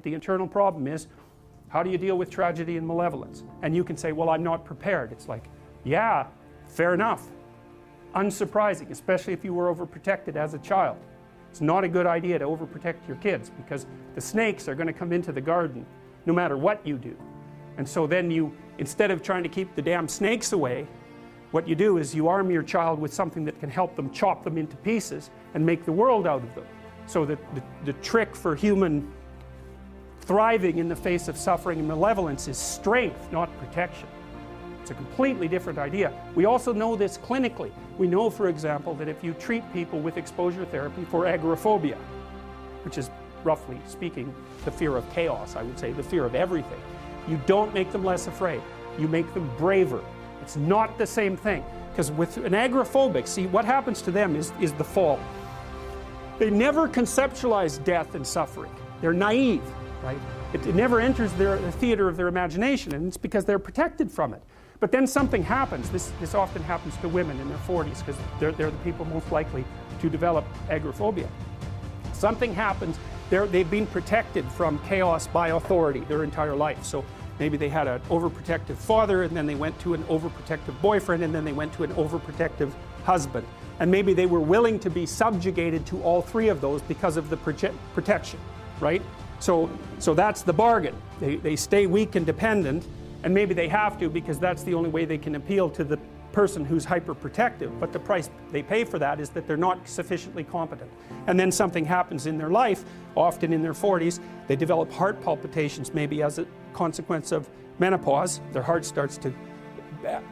The internal problem is, how do you deal with tragedy and malevolence? And you can say, well, I'm not prepared. It's like, yeah, fair enough. Unsurprising, especially if you were overprotected as a child. It's not a good idea to overprotect your kids, because the snakes are going to come into the garden no matter what you do. And so then you, instead of trying to keep the damn snakes away, what you do is you arm your child with something that can help them chop them into pieces and make the world out of them. So that the trick for human thriving in the face of suffering and malevolence is strength, not protection. It's a completely different idea. We also know this clinically. We know, for example, that if you treat people with exposure therapy for agrophobia, which is, roughly speaking, the fear of chaos, I would say, the fear of everything, you don't make them less afraid. You make them braver. It's not the same thing. Because with an agoraphobic, see, what happens to them is the fall. They never conceptualize death and suffering. They're naive, right? It never enters the theater of their imagination, and it's because they're protected from it. But then something happens. This often happens to women in their 40s, because they're the people most likely to develop agoraphobia. Something happens. They've been protected from chaos by authority their entire life. So maybe they had an overprotective father, and then they went to an overprotective boyfriend, and then they went to an overprotective husband. And maybe they were willing to be subjugated to all three of those because of the protection, right? So that's the bargain. They stay weak and dependent, and maybe they have to, because that's the only way they can appeal to the person who's hyperprotective. But the price they pay for that is that they're not sufficiently competent. And then something happens in their life, often in their 40s. They develop heart palpitations, maybe as a consequence of menopause. Their heart starts to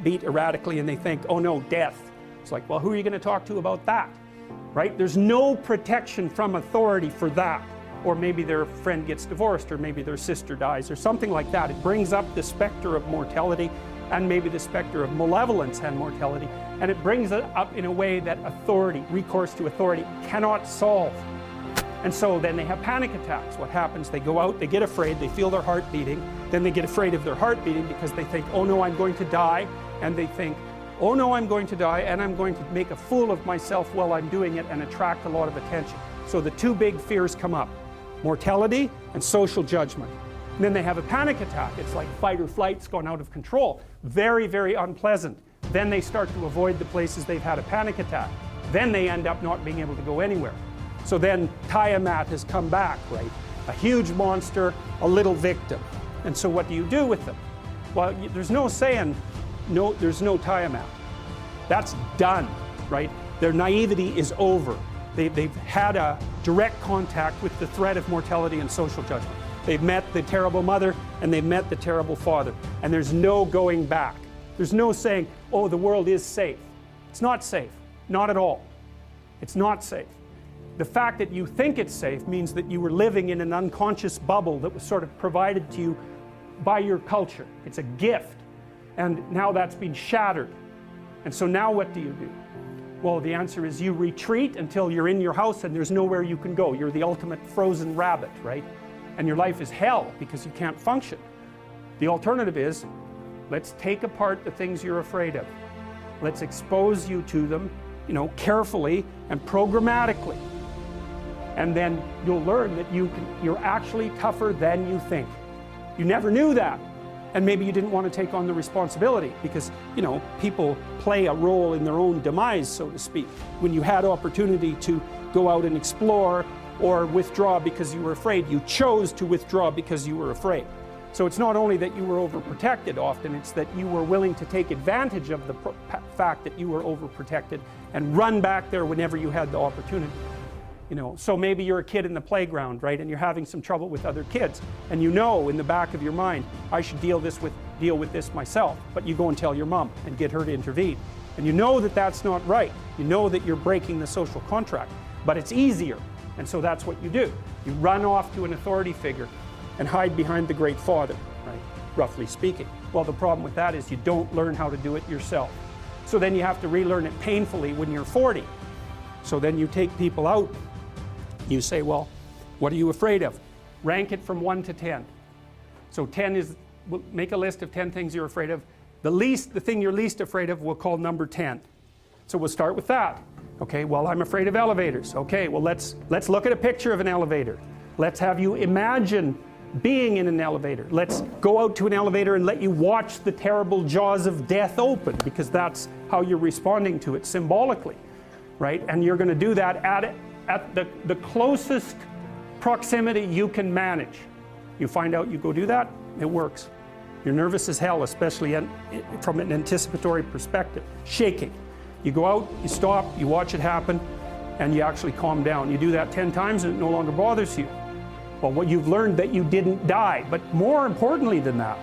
beat erratically, and they think, oh no, death. It's like, well, who are you going to talk to about that? Right? There's no protection from authority for that. Or maybe their friend gets divorced, or maybe their sister dies, or something like that. It brings up the specter of mortality, and maybe the specter of malevolence and mortality, and it brings it up in a way that authority, recourse to authority, cannot solve. And so then they have panic attacks. What happens? They go out, they get afraid, they feel their heart beating, then they get afraid of their heart beating because they think, oh no, I'm going to die, and they think, oh no, I'm going to die, and I'm going to make a fool of myself while I'm doing it and attract a lot of attention. So the two big fears come up: mortality and social judgment. And then they have a panic attack. It's like fight or flight's gone out of control. Very, very unpleasant. Then they start to avoid the places they've had a panic attack. Then they end up not being able to go anywhere. So then Tiamat has come back, right? A huge monster, a little victim. And so what do you do with them? Well, there's no saying, no, there's no Tiamat. That's done, right? Their naivety is over. They've had a direct contact with the threat of mortality and social judgment. They've met the terrible mother, and they've met the terrible father. And there's no going back. There's no saying, oh, the world is safe. It's not safe. Not at all. It's not safe. The fact that you think it's safe means that you were living in an unconscious bubble that was sort of provided to you by your culture. It's a gift. And now that's been shattered. And so now what do you do? Well, the answer is you retreat until you're in your house and there's nowhere you can go. You're the ultimate frozen rabbit, right? And your life is hell because you can't function. The alternative is, let's take apart the things you're afraid of. Let's expose you to them, carefully and programmatically. And then you'll learn that you're actually tougher than you think. You never knew that. And maybe you didn't want to take on the responsibility because, people play a role in their own demise, so to speak. When you had opportunity to go out and explore or withdraw because you were afraid, you chose to withdraw because you were afraid. So it's not only that you were overprotected often, it's that you were willing to take advantage of the fact that you were overprotected and run back there whenever you had the opportunity. So maybe you're a kid in the playground, right, and you're having some trouble with other kids, and in the back of your mind, I should deal with this myself, but you go and tell your mom and get her to intervene. And you know that that's not right. You know that you're breaking the social contract, but it's easier, and so that's what you do. You run off to an authority figure and hide behind the Great Father, right, roughly speaking. Well, the problem with that is you don't learn how to do it yourself. So then you have to relearn it painfully when you're 40. So then you take people out. You say, well, what are you afraid of? Rank it from 1 to 10. So 10 is, we'll make a list of 10 things you're afraid of. The thing you're least afraid of we'll call number 10. So we'll start with that. Okay, well, I'm afraid of elevators. Okay, well, let's look at a picture of an elevator. Let's have you imagine being in an elevator. Let's go out to an elevator and let you watch the terrible jaws of death open, because that's how you're responding to it symbolically, right? And you're going to do that at the closest proximity you can manage. You find out, you go do that, it works. You're nervous as hell, especially from an anticipatory perspective. Shaking. You go out, you stop, you watch it happen, and you actually calm down. You do that 10 times and it no longer bothers you. Well, what you've learned that you didn't die, but more importantly than that,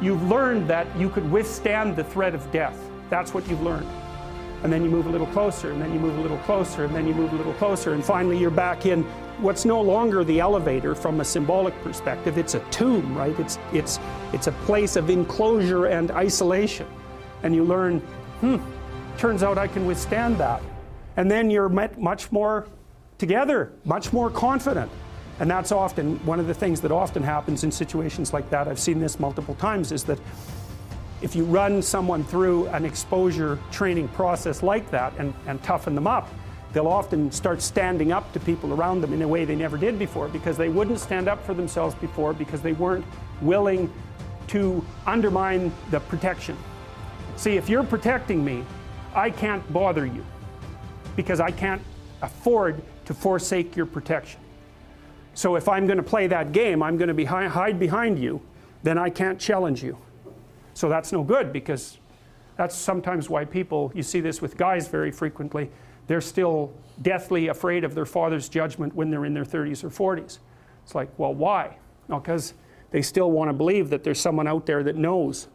you've learned that you could withstand the threat of death. That's what you've learned. And then you move a little closer, and then you move a little closer, and then you move a little closer, and finally you're back in what's no longer the elevator from a symbolic perspective. It's a tomb, right? It's a place of enclosure and isolation. And you learn, turns out I can withstand that. And then you're much more together, much more confident. And that's often one of the things that often happens in situations like that. I've seen this multiple times, is that if you run someone through an exposure training process like that and toughen them up, they'll often start standing up to people around them in a way they never did before, because they wouldn't stand up for themselves before, because they weren't willing to undermine the protection. See, if you're protecting me, I can't bother you, because I can't afford to forsake your protection. So if I'm going to play that game, I'm going to hide behind you, then I can't challenge you. So that's no good, because that's sometimes why people, you see this with guys very frequently, they're still deathly afraid of their father's judgment when they're in their 30s or 40s. It's like, well, why? No, because they still want to believe that there's someone out there that knows.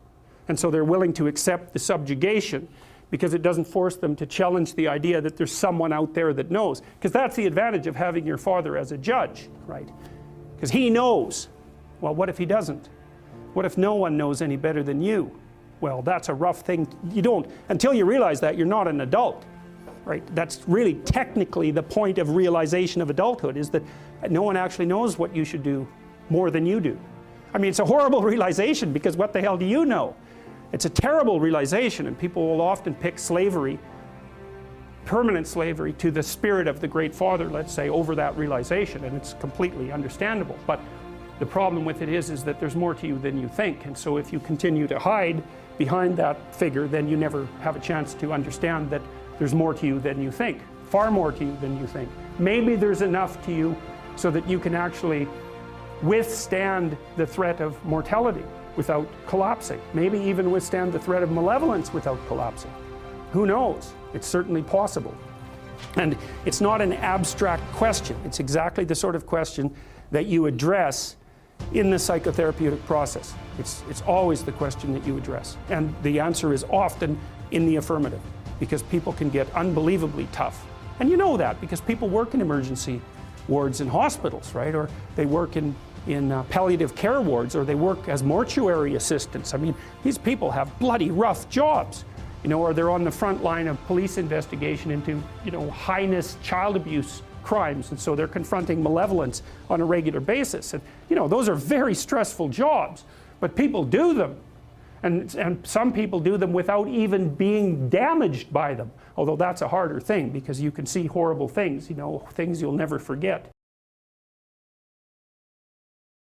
And so they're willing to accept the subjugation, because it doesn't force them to challenge the idea that there's someone out there that knows. Because that's the advantage of having your father as a judge, right? Because he knows. Well, what if he doesn't? What if no one knows any better than you? Well, that's a rough thing. You don't, until you realize that, you're not an adult, right? That's really technically the point of realization of adulthood, is that no one actually knows what you should do more than you do. I mean, it's a horrible realization, because what the hell do you know? It's a terrible realization, and people will often pick slavery, permanent slavery, to the spirit of the Great Father, let's say, over that realization, and it's completely understandable. But the problem with it is that there's more to you than you think, and so if you continue to hide behind that figure, then you never have a chance to understand that there's more to you than you think, far more to you than you think. Maybe there's enough to you so that you can actually withstand the threat of mortality without collapsing. Maybe even withstand the threat of malevolence without collapsing. Who knows? It's certainly possible. And it's not an abstract question. It's exactly the sort of question that you address in the psychotherapeutic process. It's always the question that you address. And the answer is often in the affirmative, because people can get unbelievably tough. And you know that because people work in emergency wards in hospitals, right? Or they work in palliative care wards, or they work as mortuary assistants. I mean, these people have bloody rough jobs, you know, or they're on the front line of police investigation into, you know, heinous child abuse crimes, and so they're confronting malevolence on a regular basis. And, you know, those are very stressful jobs, but people do them. And some people do them without even being damaged by them, although that's a harder thing, because you can see horrible things, you know, things you'll never forget.